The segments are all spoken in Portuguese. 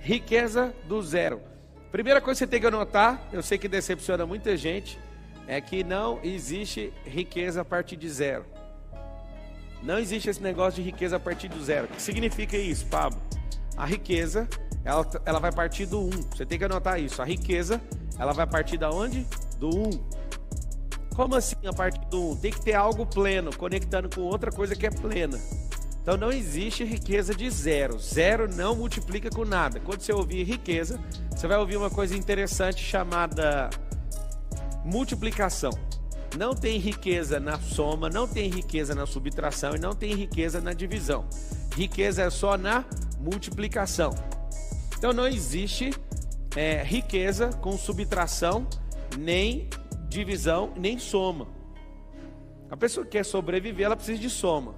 Riqueza do zero. Primeira coisa que você tem que anotar, eu sei que decepciona muita gente, é que não existe riqueza a partir de zero. Não existe esse negócio de riqueza a partir do zero. O que significa isso, Pablo? A riqueza, ela vai partir do 1. Você tem que anotar isso. A riqueza, ela vai partir da onde? Do 1. Como assim a partir do 1? Tem que ter algo pleno, conectando com outra coisa que é plena. Então não existe riqueza de zero. Zero não multiplica com nada. Quando você ouvir riqueza, você vai ouvir uma coisa interessante chamada multiplicação. Não tem riqueza na soma, não tem riqueza na subtração e não tem riqueza na divisão. Riqueza é só na multiplicação. Então não existe riqueza com subtração, nem divisão, nem soma. A pessoa que quer sobreviver, ela precisa de soma.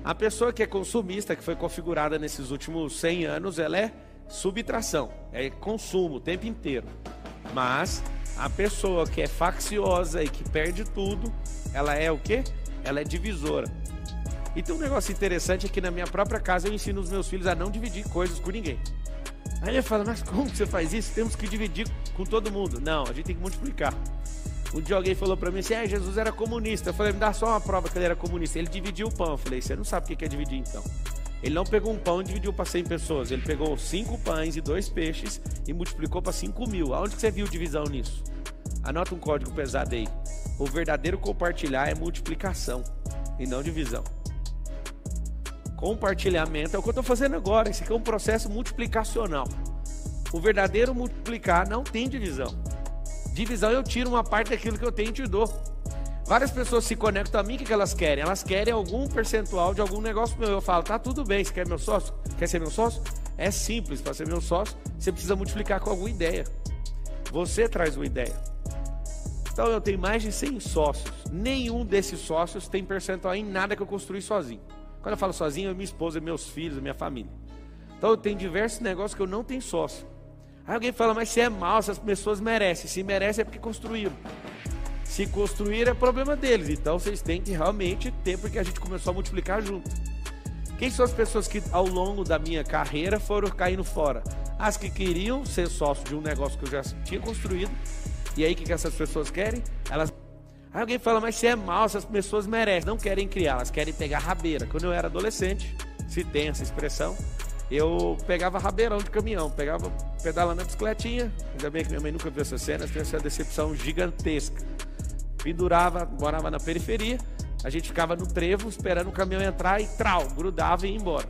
A pessoa que é consumista, que foi configurada nesses últimos 100 anos, ela é subtração, é consumo o tempo inteiro. Mas a pessoa que é facciosa e que perde tudo, ela é o quê? Ela é divisora. E tem um negócio interessante é que na minha própria casa eu ensino os meus filhos a não dividir coisas com ninguém. Aí eu falo, mas como que você faz isso? Temos que dividir com todo mundo. Não, a gente tem que multiplicar. Um dia alguém falou pra mim assim, Jesus era comunista. Eu falei, me dá só uma prova que ele era comunista. Ele dividiu o pão. Eu falei, você não sabe o que é dividir então. Ele não pegou um pão e dividiu para 100 pessoas. Ele pegou 5 pães e 2 peixes e multiplicou para 5.000. Aonde que você viu divisão nisso? Anota um código pesado aí. O verdadeiro compartilhar é multiplicação e não divisão. Compartilhamento é o que eu estou fazendo agora. Esse aqui é um processo multiplicacional. O verdadeiro multiplicar não tem divisão. Divisão eu tiro uma parte daquilo que eu tenho e te dou. Várias pessoas se conectam a mim, o que elas querem? Elas querem algum percentual de algum negócio meu. Eu falo, tá tudo bem, você quer meu sócio? Quer ser meu sócio? É simples, para ser meu sócio, você precisa multiplicar com alguma ideia. Você traz uma ideia. Então eu tenho mais de 100 sócios. Nenhum desses sócios tem percentual em nada que eu construí sozinho. Quando eu falo sozinho, é minha esposa, meus filhos, minha família. Então eu tenho diversos negócios que eu não tenho sócio. Aí alguém fala, mas se é mal, essas pessoas merecem. Se merecem é porque construíram. Se construir é problema deles. Então vocês têm que realmente ter, porque a gente começou a multiplicar junto. Quem são as pessoas que ao longo da minha carreira foram caindo fora? As que queriam ser sócio de um negócio que eu já tinha construído. E aí o que essas pessoas querem? Aí alguém fala, mas se é mal, essas pessoas merecem. Não querem criar, elas querem pegar rabeira. Quando eu era adolescente, se tem essa expressão, eu pegava rabeirão de caminhão, pegava pedalando na bicicletinha. Ainda bem que minha mãe nunca viu essa cena, tem essa decepção gigantesca. Pendurava, morava na periferia, a gente ficava no trevo esperando o caminhão entrar e grudava e ia embora.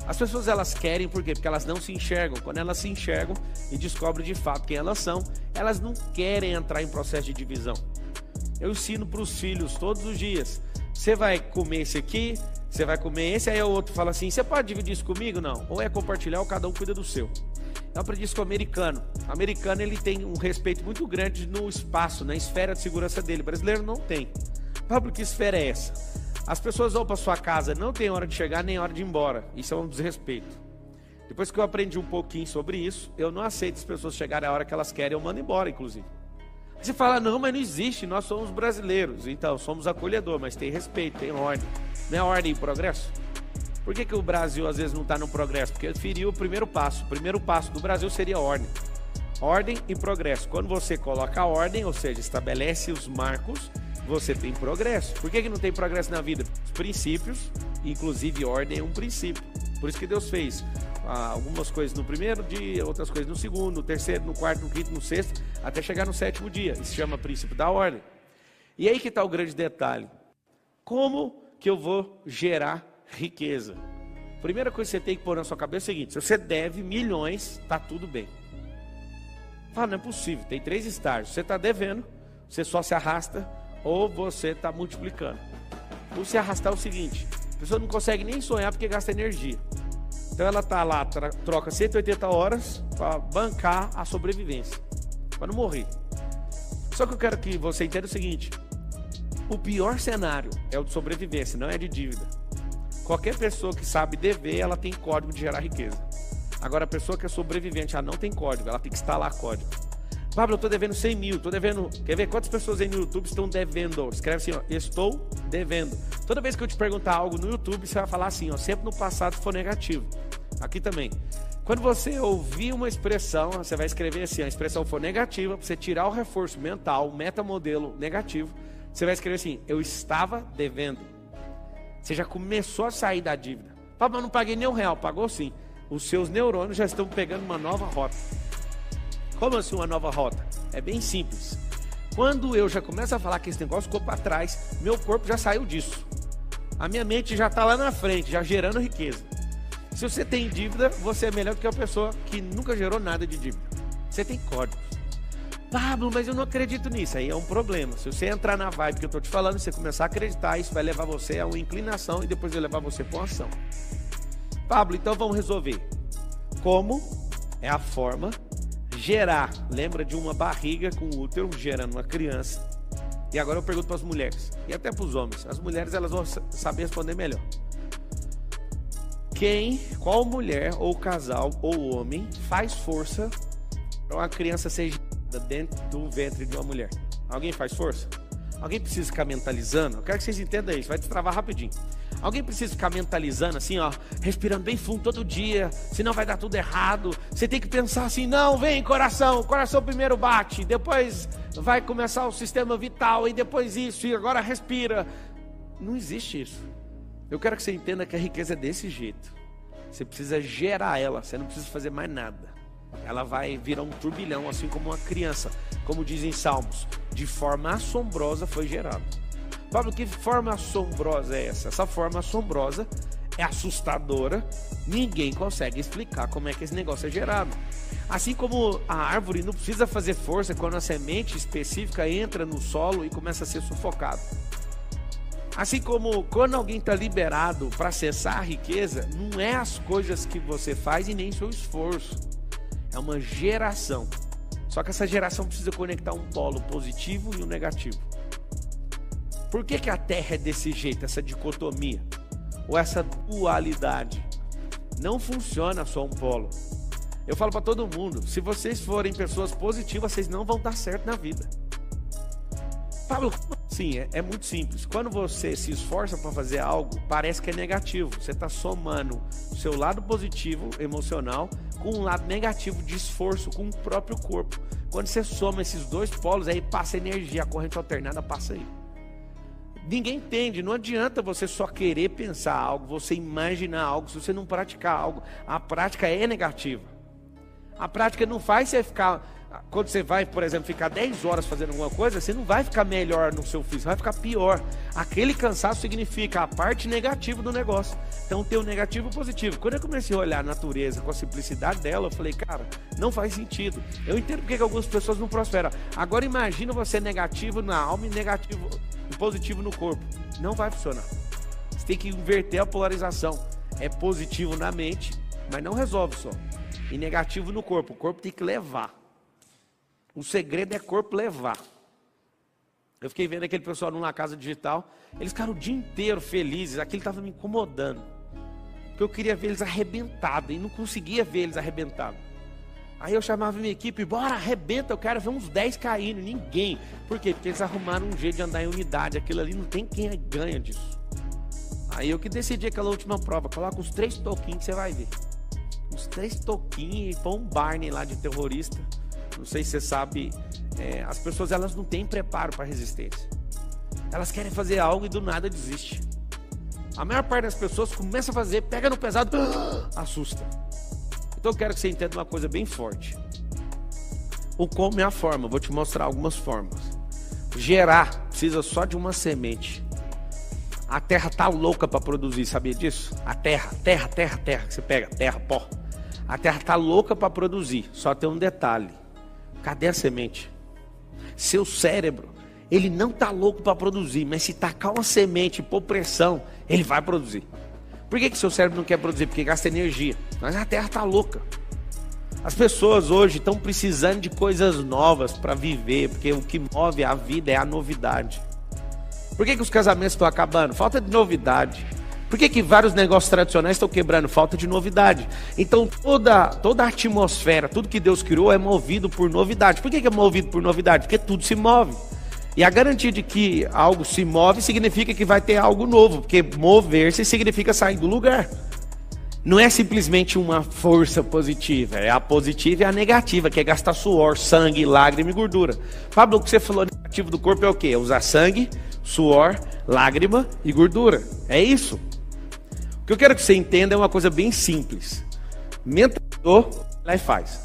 As pessoas elas querem, por quê? Porque elas não se enxergam. Quando elas se enxergam e descobrem de fato quem elas são, elas não querem entrar em processo de divisão. Eu ensino para os filhos todos os dias, você vai comer esse aqui, você vai comer esse, aí o outro fala assim, você pode dividir isso comigo? Não, ou é compartilhar ou cada um cuida do seu. Eu aprendi isso com o americano. O americano ele tem um respeito muito grande no espaço, na esfera de segurança dele. O brasileiro não tem. Pablo, que esfera é essa? As pessoas vão para sua casa, não tem hora de chegar nem hora de ir embora. Isso é um desrespeito. Depois que eu aprendi um pouquinho sobre isso, eu não aceito as pessoas chegarem a hora que elas querem, eu mando embora, inclusive. Você fala, não, mas não existe, nós somos brasileiros. Então, somos acolhedor, mas tem respeito, tem ordem. Não é ordem e progresso? Por que o Brasil às vezes não está no progresso? Porque feriu o primeiro passo. O primeiro passo do Brasil seria ordem. Ordem e progresso. Quando você coloca a ordem, ou seja, estabelece os marcos, você tem progresso. Por que não tem progresso na vida? Os princípios, inclusive ordem é um princípio. Por isso que Deus fez algumas coisas no primeiro dia, outras coisas no segundo, no terceiro, no quarto, no quinto, no sexto, até chegar no 7º dia. Isso se chama princípio da ordem. E aí que está o grande detalhe. Como que eu vou gerar riqueza? Primeira coisa que você tem que pôr na sua cabeça é o seguinte, se você deve milhões, tá tudo bem. Fala, não é possível, tem 3 estágios. Você está devendo, você só se arrasta ou você está multiplicando. O se arrastar é o seguinte, a pessoa não consegue nem sonhar porque gasta energia. Então ela está lá, troca 180 horas para bancar a sobrevivência, para não morrer. Só que eu quero que você entenda o seguinte, o pior cenário é o de sobrevivência, não é de dívida. Qualquer pessoa que sabe dever, ela tem código de gerar riqueza. Agora, a pessoa que é sobrevivente, ela não tem código, ela tem que instalar código. Pablo, eu estou devendo 100 mil, estou devendo... Quer ver quantas pessoas aí no YouTube estão devendo? Escreve assim, ó, estou devendo. Toda vez que eu te perguntar algo no YouTube, você vai falar assim, ó, sempre no passado se for negativo. Aqui também. Quando você ouvir uma expressão, você vai escrever assim, a expressão for negativa, para você tirar o reforço mental, o metamodelo negativo, você vai escrever assim, eu estava devendo. Você já começou a sair da dívida. Mas eu não paguei nem R$1, pagou sim. Os seus neurônios já estão pegando uma nova rota. Como assim uma nova rota? É bem simples. Quando eu já começo a falar que esse negócio ficou para trás, meu corpo já saiu disso. A minha mente já está lá na frente, já gerando riqueza. Se você tem dívida, você é melhor do que a pessoa que nunca gerou nada de dívida. Você tem códigos. Pablo, mas eu não acredito nisso. Aí é um problema. Se você entrar na vibe que eu estou te falando, você começar a acreditar, isso vai levar você a uma inclinação e depois vai levar você para uma ação. Pablo, então vamos resolver. Como é a forma gerar? Lembra de uma barriga com útero gerando uma criança? E agora eu pergunto para as mulheres e até para os homens. As mulheres elas vão saber responder melhor. Qual mulher ou casal ou homem faz força para uma criança ser gerada dentro do ventre de uma mulher? Alguém faz força? Alguém precisa ficar mentalizando? Eu quero que vocês entendam isso, vai destravar rapidinho. Alguém precisa ficar mentalizando assim, ó, respirando bem fundo todo dia, senão vai dar tudo errado. Você tem que pensar assim, não, vem coração, o coração primeiro bate, depois vai começar o sistema vital, e depois isso, e agora respira. Não existe isso. Eu quero que você entenda que a riqueza é desse jeito. Você precisa gerar ela, você não precisa fazer mais nada. Ela vai virar um turbilhão, assim como uma criança. Como dizem Salmos, de forma assombrosa foi gerado. Pablo, que forma assombrosa é essa? Essa forma assombrosa é assustadora. Ninguém consegue explicar como é que esse negócio é gerado. Assim como a árvore não precisa fazer força quando a semente específica entra no solo e começa a ser sufocado. Assim como quando alguém está liberado para acessar a riqueza, não é as coisas que você faz e nem seu esforço. É uma geração. Só que essa geração precisa conectar um polo positivo e um negativo. Por que a Terra é desse jeito, essa dicotomia? Ou essa dualidade? Não funciona só um polo. Eu falo para todo mundo, se vocês forem pessoas positivas, vocês não vão dar certo na vida. Pablo, sim, é muito simples. Quando você se esforça para fazer algo, parece que é negativo. Você está somando o seu lado positivo, emocional, com um lado negativo de esforço com o próprio corpo. Quando você soma esses dois polos, aí passa energia, a corrente alternada passa aí. Ninguém entende, não adianta você só querer pensar algo, você imaginar algo, se você não praticar algo. A prática é negativa. A prática não faz você ficar... Quando você vai, por exemplo, ficar 10 horas fazendo alguma coisa, você não vai ficar melhor no seu físico, vai ficar pior. Aquele cansaço significa a parte negativa do negócio. Então tem o negativo e o positivo. Quando eu comecei a olhar a natureza com a simplicidade dela, eu falei, cara, não faz sentido. Eu entendo porque que algumas pessoas não prosperam. Agora imagina você negativo na alma e negativo e positivo no corpo. Não vai funcionar. Você tem que inverter a polarização. É positivo na mente, mas não resolve só. E negativo no corpo. O corpo tem que levar. O segredo é corpo levar. Eu fiquei vendo aquele pessoal numa casa digital. Eles ficaram o dia inteiro felizes. Aquilo estava me incomodando. Porque eu queria ver eles arrebentados. E não conseguia ver eles arrebentados. Aí eu chamava minha equipe. Bora, arrebenta. Eu quero ver uns 10 caindo. Ninguém. Por quê? Porque eles arrumaram um jeito de andar em unidade. Aquilo ali não tem quem ganha disso. Aí eu que decidi aquela última prova. Coloca uns 3 toquinhos que você vai ver. Uns 3 toquinhos e põe um Barney lá de terrorista. Não sei se você sabe, as pessoas elas não têm preparo para resistência. Elas querem fazer algo e do nada desiste. A maior parte das pessoas começa a fazer, pega no pesado, assusta. Então eu quero que você entenda uma coisa bem forte. O como é a forma, vou te mostrar algumas formas. Gerar precisa só de uma semente. A terra tá louca para produzir, sabia disso? A terra, que você pega, terra, pó. A terra tá louca para produzir, só tem um detalhe. Cadê a semente? Seu cérebro, ele não está louco para produzir, mas se tacar uma semente e pôr pressão, ele vai produzir. Por que seu cérebro não quer produzir? Porque gasta energia. Mas a terra está louca. As pessoas hoje estão precisando de coisas novas para viver, porque o que move a vida é a novidade. Por que os casamentos estão acabando? Falta de novidade. Por que vários negócios tradicionais estão quebrando? Falta de novidade. Então toda a atmosfera, tudo que Deus criou é movido por novidade. Por que é movido por novidade? Porque tudo se move. E a garantia de que algo se move significa que vai ter algo novo. Porque mover-se significa sair do lugar. Não é simplesmente uma força positiva, é a positiva e a negativa, que é gastar suor, sangue, lágrima e gordura. Pablo, o que você falou negativo do corpo é o quê? É usar sangue, suor, lágrima e gordura. É isso. O que eu quero que você entenda é uma coisa bem simples. Mentalizou, lá e faz.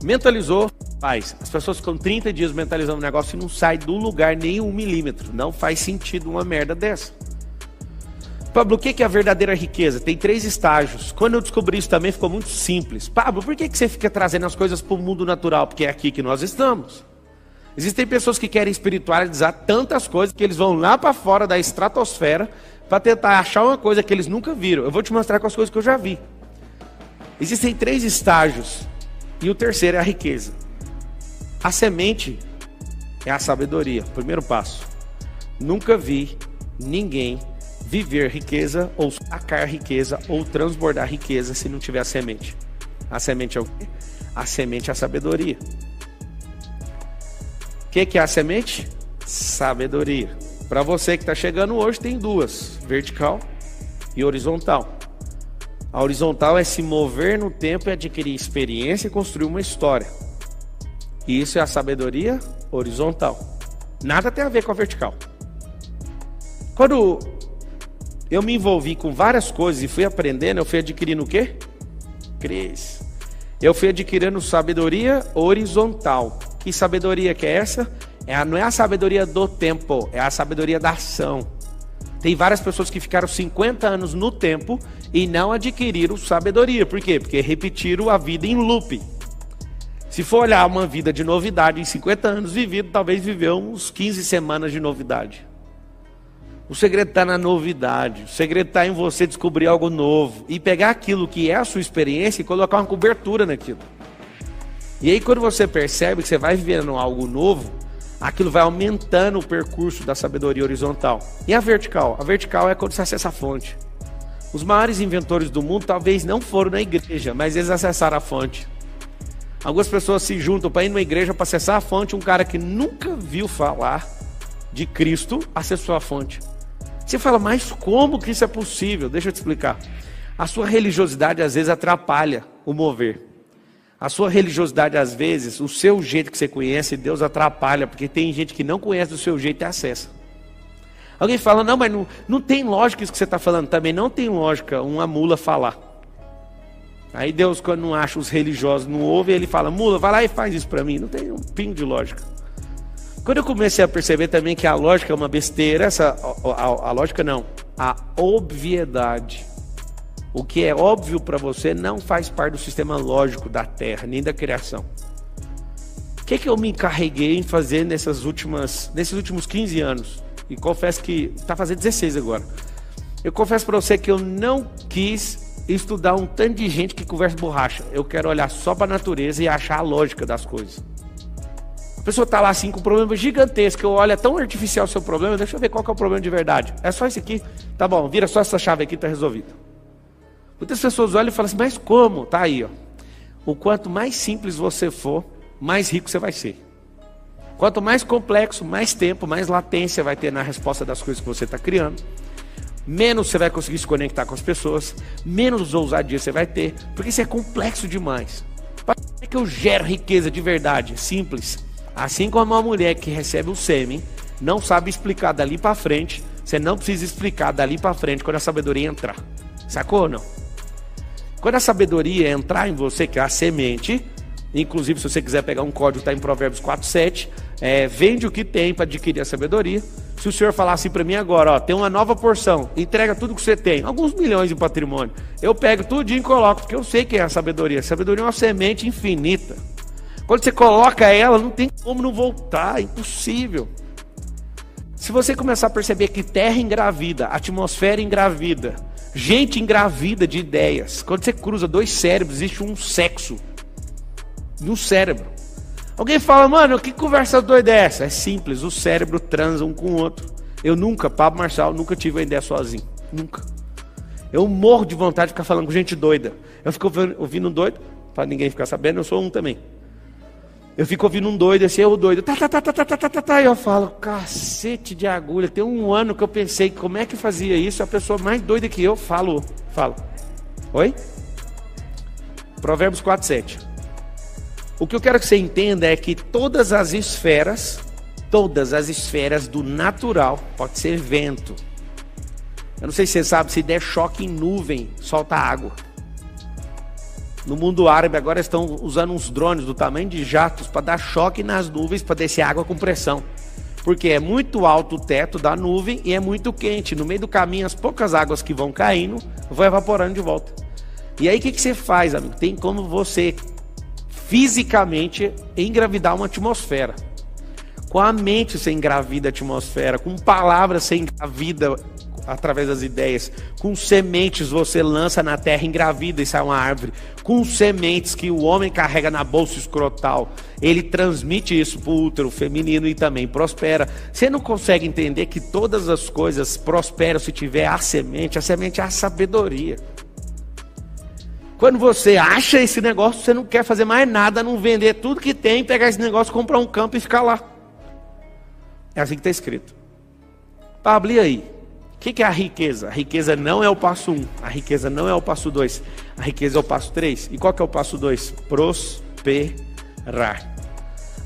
Mentalizou, faz. As pessoas ficam 30 dias mentalizando o negócio e não sai do lugar nem 1 milímetro. Não faz sentido uma merda dessa. Pablo, o que é a verdadeira riqueza? Tem 3 estágios. Quando eu descobri isso também ficou muito simples. Pablo, por que você fica trazendo as coisas para o mundo natural? Porque é aqui que nós estamos. Existem pessoas que querem espiritualizar tantas coisas que eles vão lá para fora da estratosfera para tentar achar uma coisa que eles nunca viram. Eu vou te mostrar com as coisas que eu já vi. Existem 3 estágios e o terceiro é a riqueza. A semente é a sabedoria. Primeiro passo. Nunca vi ninguém viver riqueza ou sacar riqueza ou transbordar riqueza se não tiver a semente. A semente é o quê? A semente é a sabedoria. O que é a semente? Sabedoria. Para você que está chegando hoje, tem 2, vertical e horizontal. A horizontal é se mover no tempo e adquirir experiência e construir uma história. E isso é a sabedoria horizontal. Nada tem a ver com a vertical. Quando eu me envolvi com várias coisas e fui aprendendo, eu fui adquirindo o quê? Cres. Eu fui adquirindo sabedoria horizontal. Que sabedoria que é essa? Não é a sabedoria do tempo, é a sabedoria da ação. Tem várias pessoas que ficaram 50 anos no tempo e não adquiriram sabedoria. Por quê? Porque repetiram a vida em loop. Se for olhar uma vida de novidade em 50 anos vivido, talvez viveu uns 15 semanas de novidade. O segredo está na novidade. O segredo está em você descobrir algo novo e pegar aquilo que é a sua experiência e colocar uma cobertura naquilo. E aí quando você percebe que você vai vivendo algo novo, aquilo vai aumentando o percurso da sabedoria horizontal. E a vertical? A vertical é quando você acessa a fonte. Os maiores inventores do mundo talvez não foram na igreja, mas eles acessaram a fonte. Algumas pessoas se juntam para ir numa igreja para acessar a fonte. Um cara que nunca viu falar de Cristo acessou a fonte. Você fala, mas como que isso é possível? Deixa eu te explicar. A sua religiosidade às vezes atrapalha o mover. A sua religiosidade às vezes, o seu jeito que você conhece, Deus atrapalha, porque tem gente que não conhece do seu jeito e acessa. Alguém fala, não, mas não tem lógica isso que você está falando. Também não tem lógica uma mula falar. Aí Deus, quando não acha os religiosos, não ouve, ele fala, mula, vai lá e faz isso para mim. Não tem um pingo de lógica. Quando eu comecei a perceber também que a lógica é uma besteira, a lógica não, a obviedade. O que é óbvio para você não faz parte do sistema lógico da Terra, nem da criação. O que eu me encarreguei em fazer nesses últimos 15 anos? E confesso que está fazendo 16 agora. Eu confesso para você que eu não quis estudar um tanto de gente que conversa borracha. Eu quero olhar só para a natureza e achar a lógica das coisas. A pessoa está lá assim com um problema gigantesco. Eu olho, é tão artificial o seu problema, deixa eu ver qual que é o problema de verdade. É só esse aqui? Tá bom, vira só essa chave aqui, está resolvido. Muitas pessoas olham e falam assim, mas como? Tá aí, ó. O quanto mais simples você for, mais rico você vai ser. Quanto mais complexo, mais tempo, mais latência vai ter na resposta das coisas que você está criando. Menos você vai conseguir se conectar com as pessoas, menos ousadia você vai ter, porque isso é complexo demais. Para que eu gero riqueza de verdade? Simples. Assim como uma mulher que recebe o sêmen, não sabe explicar dali para frente, você não precisa explicar dali para frente quando a sabedoria entrar. Sacou ou não? Quando a sabedoria entrar em você, que é a semente, inclusive se você quiser pegar um código, está em Provérbios 4:7, vende o que tem para adquirir a sabedoria. Se o senhor falar assim para mim agora, ó, tem uma nova porção, entrega tudo que você tem, alguns milhões de patrimônio, eu pego tudinho e coloco, porque eu sei que é a sabedoria. A sabedoria é uma semente infinita. Quando você coloca ela, não tem como não voltar, é impossível. Se você começar a perceber que terra engravida, atmosfera engravida, gente engravida de ideias, quando você cruza 2 cérebros, existe um sexo no cérebro. Alguém fala, mano, que conversa doida é essa? É simples, o cérebro transa um com o outro. Eu nunca, Pablo Marçal, nunca tive uma ideia sozinho. Nunca. Eu morro de vontade de ficar falando com gente doida. Eu fico ouvindo um doido, para ninguém ficar sabendo, eu sou um também. Eu fico ouvindo um doido, assim, eu doido, e eu falo, cacete de agulha, tem um ano que eu pensei, como é que fazia isso? A pessoa mais doida que eu, falo. Oi? Provérbios 4:7. O que eu quero que você entenda é que todas as esferas do natural, pode ser vento. Eu não sei se você sabe, se der choque em nuvem, solta água. No mundo árabe agora estão usando uns drones do tamanho de jatos para dar choque nas nuvens para descer água com pressão. Porque é muito alto o teto da nuvem e é muito quente. No meio do caminho, as poucas águas que vão caindo, vão evaporando de volta. E aí o que você faz, amigo? Tem como você fisicamente engravidar uma atmosfera. Com a mente você engravida a atmosfera, com palavras você engravida através das ideias, com sementes você lança na terra, engravida e sai uma árvore, com sementes que o homem carrega na bolsa escrotal, ele transmite isso para o útero feminino e também prospera. Você não consegue entender que todas as coisas prosperam se tiver a semente é a sabedoria. Quando você acha esse negócio, você não quer fazer mais nada, não vender tudo que tem, pegar esse negócio, comprar um campo e ficar lá. É assim que está escrito. Pablo, e aí? O que é a riqueza? A riqueza não é o passo 1, a riqueza não é o passo 2, a riqueza é o passo 3. E qual que é o passo 2? Prosperar.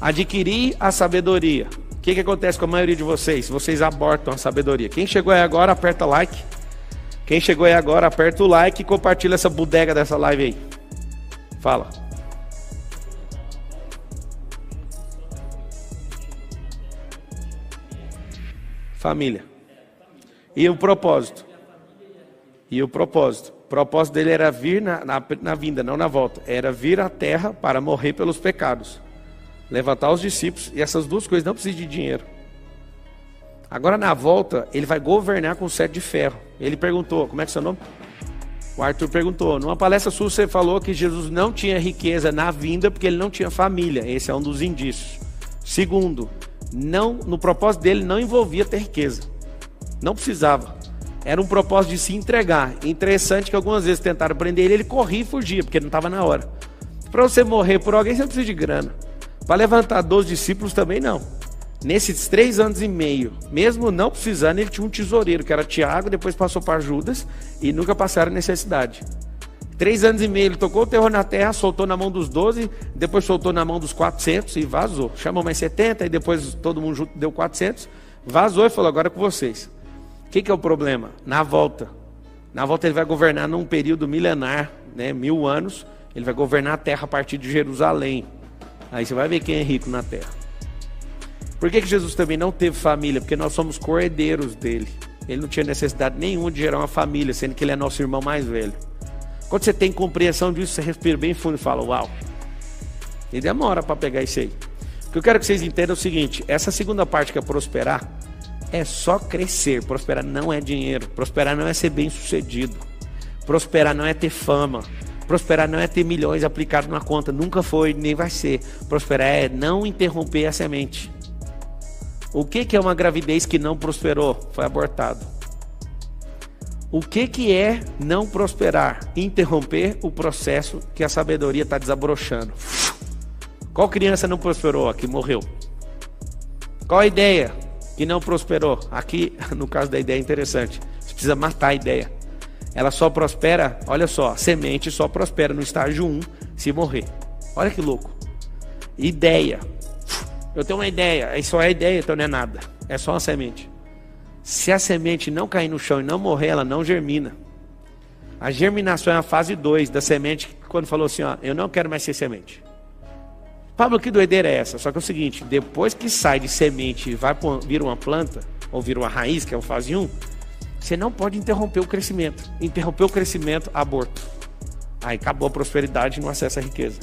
Adquirir a sabedoria. O que acontece com a maioria de vocês? Vocês abortam a sabedoria. Quem chegou aí agora, aperta like. Quem chegou aí agora, aperta o like e compartilha essa bodega dessa live aí. Fala. Família. E o propósito? O propósito dele era vir na vinda, não na volta. Era vir à terra para morrer pelos pecados. Levantar os discípulos. E essas duas coisas não precisam de dinheiro. Agora na volta, ele vai governar com o cetro de ferro. Ele perguntou, como é que é seu nome? O Arthur perguntou, numa palestra sua você falou que Jesus não tinha riqueza na vinda porque ele não tinha família. Esse é um dos indícios. Segundo, no propósito dele não envolvia ter riqueza. Não precisava. Era um propósito de se entregar. Interessante que algumas vezes tentaram prender ele corria e fugia, porque não estava na hora. Para você morrer por alguém, você não precisa de grana. Para levantar 12 discípulos também não. Nesses 3 anos e meio, mesmo não precisando, ele tinha um tesoureiro, que era Tiago, depois passou para Judas, e nunca passaram necessidade. 3 anos e meio, ele tocou o terror na terra, soltou na mão dos 12, depois soltou na mão dos 400 e vazou. Chamou mais 70, e depois todo mundo junto deu 400, vazou e falou, agora é com vocês. O que é o problema? Na volta ele vai governar num período milenar, né, 1000 anos, ele vai governar a terra a partir de Jerusalém. Aí você vai ver quem é rico na terra. Por que Jesus também não teve família? Porque nós somos co-herdeiros dele. Ele não tinha necessidade nenhuma de gerar uma família, sendo que ele é nosso irmão mais velho. Quando você tem compreensão disso, você respira bem fundo e fala, uau. E demora para pegar isso aí. O que eu quero que vocês entendam é o seguinte, essa segunda parte que é prosperar, é só crescer. Prosperar não é dinheiro. Prosperar não é ser bem sucedido. Prosperar não é ter fama. Prosperar não é ter milhões aplicados na conta. Nunca foi, nem vai ser. Prosperar é não interromper a semente. O que é uma gravidez que não prosperou? Foi abortado. O que é não prosperar? Interromper o processo que a sabedoria está desabrochando. Qual criança não prosperou? Aqui morreu. Qual a ideia que não prosperou? Aqui, no caso da ideia, é interessante. Você precisa matar a ideia. Ela só prospera, olha só, a semente só prospera no estágio 1 se morrer. Olha que louco. Ideia. Eu tenho uma ideia, aí só é ideia, então não é nada. É só uma semente. Se a semente não cair no chão e não morrer, ela não germina. A germinação é a fase 2 da semente, quando falou assim, ó, eu não quero mais ser semente. Pablo, que doideira é essa? Só que é o seguinte, depois que sai de semente e vira uma planta, ou vira uma raiz, que é o fase 1, você não pode interromper o crescimento. Interromper o crescimento, aborto. Aí acabou a prosperidade e não acessa a riqueza.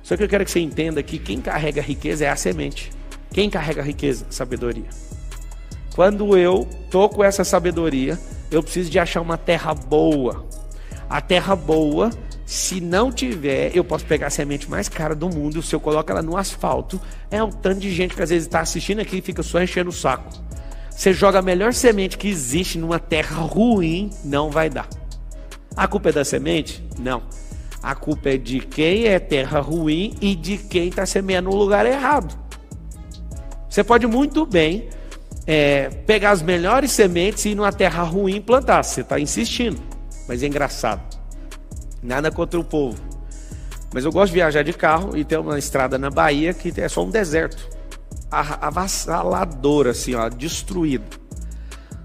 Só que eu quero que você entenda que quem carrega a riqueza é a semente. Quem carrega a riqueza? Sabedoria. Quando eu tô com essa sabedoria, eu preciso de achar uma terra boa. A terra boa, se não tiver, eu posso pegar a semente mais cara do mundo, e se eu coloco ela no asfalto, é um tanto de gente que às vezes está assistindo aqui e fica só enchendo o saco. Você joga a melhor semente que existe numa terra ruim, não vai dar. A culpa é da semente? Não. A culpa é de quem é terra ruim e de quem está semeando no lugar errado. Você pode muito bem pegar as melhores sementes e ir numa terra ruim plantar. Você está insistindo, mas é engraçado. Nada contra o povo. Mas eu gosto de viajar de carro e tem uma estrada na Bahia que é só um deserto. Avassalador, assim, ó, destruído.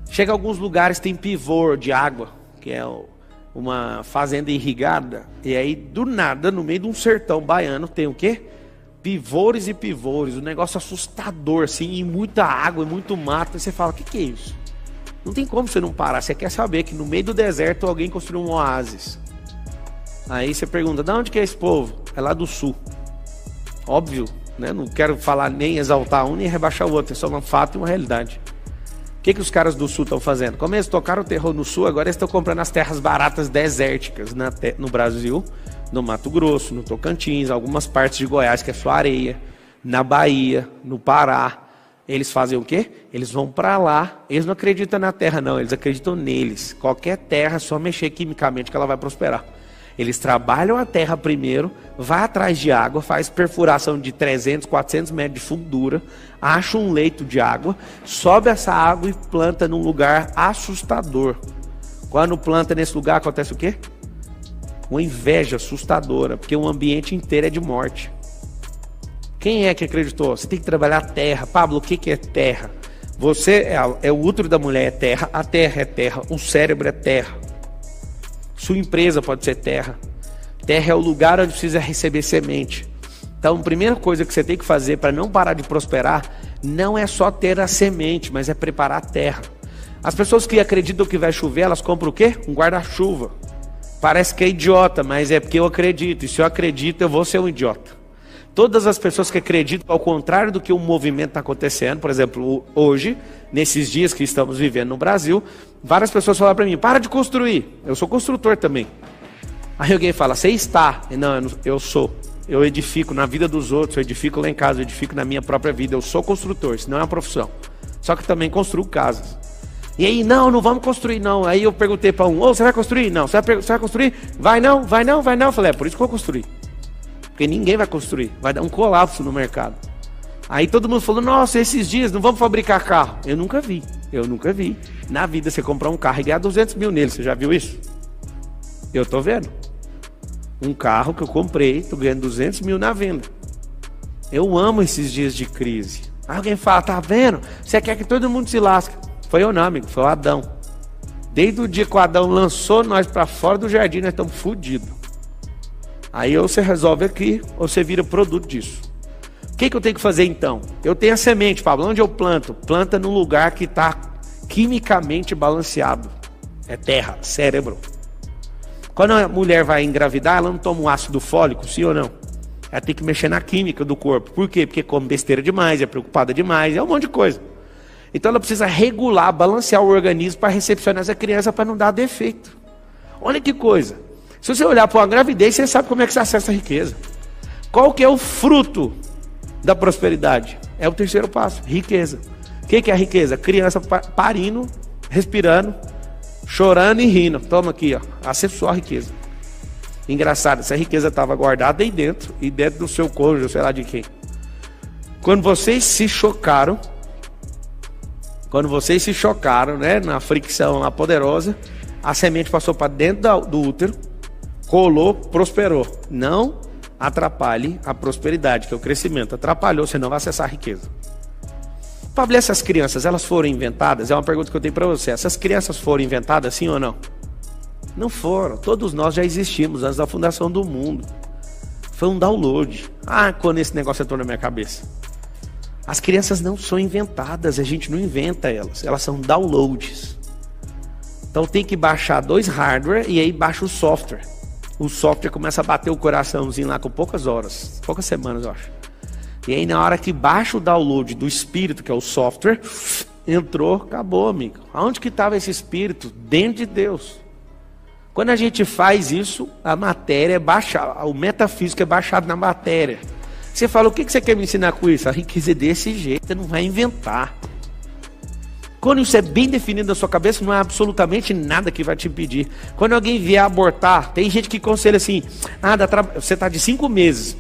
Chega a alguns lugares, tem pivô de água, que é uma fazenda irrigada. E aí, do nada, no meio de um sertão baiano, tem o quê? Pivôs e pivôs. Um negócio assustador, assim, e muita água, e muito mato. E você fala, o que é isso? Não tem como você não parar. Você quer saber que no meio do deserto alguém construiu um oásis. Aí você pergunta, de onde que é esse povo? É lá do sul. Óbvio, né? Não quero falar nem exaltar um nem rebaixar o outro. É só um fato e uma realidade. O que os caras do sul estão fazendo? Como eles tocaram o terror no sul, agora eles estão comprando as terras baratas desérticas no Brasil, no Mato Grosso, no Tocantins, algumas partes de Goiás, que é só areia, na Bahia, no Pará. Eles fazem o quê? Eles vão para lá. Eles não acreditam na terra, não. Eles acreditam neles. Qualquer terra, é só mexer quimicamente que ela vai prosperar. Eles trabalham a terra primeiro, vai atrás de água, faz perfuração de 300, 400 metros de fundura, acha um leito de água, sobe essa água e planta num lugar assustador. Quando planta nesse lugar, acontece o quê? Uma inveja assustadora, porque o ambiente inteiro é de morte. Quem é que acreditou? Você tem que trabalhar a terra. Pablo, o que é terra? Você é o útero da mulher, é terra, a terra é terra, o cérebro é terra. Sua empresa pode ser terra. Terra é o lugar onde precisa receber semente. Então, a primeira coisa que você tem que fazer para não parar de prosperar, não é só ter a semente, mas é preparar a terra. As pessoas que acreditam que vai chover, elas compram o quê? Um guarda-chuva. Parece que é idiota, mas é porque eu acredito. E se eu acredito, eu vou ser um idiota. Todas as pessoas que acreditam ao contrário do que o movimento está acontecendo, por exemplo, hoje, nesses dias que estamos vivendo no Brasil, várias pessoas falaram para mim, para de construir. Eu sou construtor também. Aí alguém fala, você está? Não, eu sou. Eu edifico na vida dos outros, eu edifico lá em casa, eu edifico na minha própria vida. Eu sou construtor, isso não é uma profissão. Só que também construo casas. E aí, não vamos construir não. Aí eu perguntei para um, você vai construir? Não. Você vai construir? Vai não. Eu falei, é por isso que eu vou construir. Porque ninguém vai construir, vai dar um colapso no mercado. Aí todo mundo falou, nossa, esses dias não vamos fabricar carro. Eu nunca vi. Na vida você comprar um carro e ganhar 200 mil nele, você já viu isso? Eu tô vendo. Um carro que eu comprei, tô ganhando 200 mil na venda. Eu amo esses dias de crise. Aí alguém fala, tá vendo? Você quer que todo mundo se lasque. Foi eu não, amigo, foi o Adão. Desde o dia que o Adão lançou nós para fora do jardim, nós estamos fodidos. Aí ou você resolve aqui, ou você vira produto disso. O que eu tenho que fazer então? Eu tenho a semente, Pablo. Onde eu planto? Planta num lugar que está quimicamente balanceado. É terra, cérebro. Quando a mulher vai engravidar, ela não toma um ácido fólico, sim ou não? Ela tem que mexer na química do corpo. Por quê? Porque come besteira demais, é preocupada demais, é um monte de coisa. Então ela precisa regular, balancear o organismo para recepcionar essa criança para não dar defeito. Olha que coisa. Se você olhar para uma gravidez, você sabe como é que você acessa a riqueza. Qual que é o fruto da prosperidade? É o terceiro passo, riqueza. O que é a riqueza? Criança parindo, respirando, chorando e rindo. Toma aqui, ó, acessou a riqueza. Engraçado, essa riqueza estava guardada aí dentro, e dentro do seu cônjuge, sei lá de quem. Quando vocês se chocaram, né, na fricção lá poderosa, a semente passou para dentro do útero, colou, prosperou. Não atrapalhe a prosperidade, que é o crescimento. Atrapalhou, você não vai acessar a riqueza. Pablo, essas crianças, elas foram inventadas? É uma pergunta que eu tenho para você. Essas crianças foram inventadas, sim ou não? Não foram. Todos nós já existimos antes da fundação do mundo. Foi um download. Quando esse negócio entrou na minha cabeça. As crianças não são inventadas, a gente não inventa elas. Elas são downloads. Então tem que baixar 2 hardware e aí baixa o software. O software começa a bater o coraçãozinho lá com poucas horas, poucas semanas, eu acho. E aí na hora que baixa o download do espírito, que é o software, entrou, acabou, amigo. Aonde que estava esse espírito? Dentro de Deus. Quando a gente faz isso, a matéria é baixada, o metafísico é baixado na matéria. Você fala, o que você quer me ensinar com isso? A riqueza é desse jeito, você não vai inventar. Quando isso é bem definido na sua cabeça, não há absolutamente nada que vai te impedir. Quando alguém vier abortar, tem gente que aconselha assim, você está de 5 meses,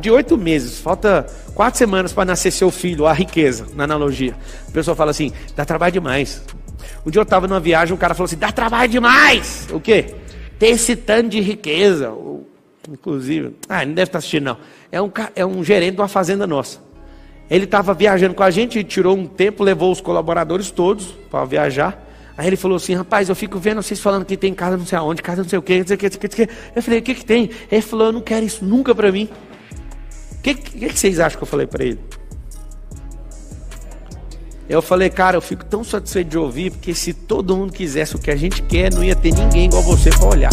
de 8 meses, falta 4 semanas para nascer seu filho, a riqueza, na analogia. A pessoa fala assim, dá trabalho demais. Um dia eu estava numa viagem, um cara falou assim, dá trabalho demais. O quê? ter esse tanto de riqueza. Inclusive, não deve estar assistindo não. É um gerente de uma fazenda nossa. Ele estava viajando com a gente, tirou um tempo, levou os colaboradores todos para viajar. Aí ele falou assim, rapaz, eu fico vendo vocês falando que tem casa não sei aonde, casa não sei o quê, não sei o quê, não sei o quê. Eu falei, o que tem? Ele falou, eu não quero isso nunca para mim. O que vocês acham que eu falei para ele? Eu falei, cara, eu fico tão satisfeito de ouvir, porque se todo mundo quisesse o que a gente quer, não ia ter ninguém igual você para olhar.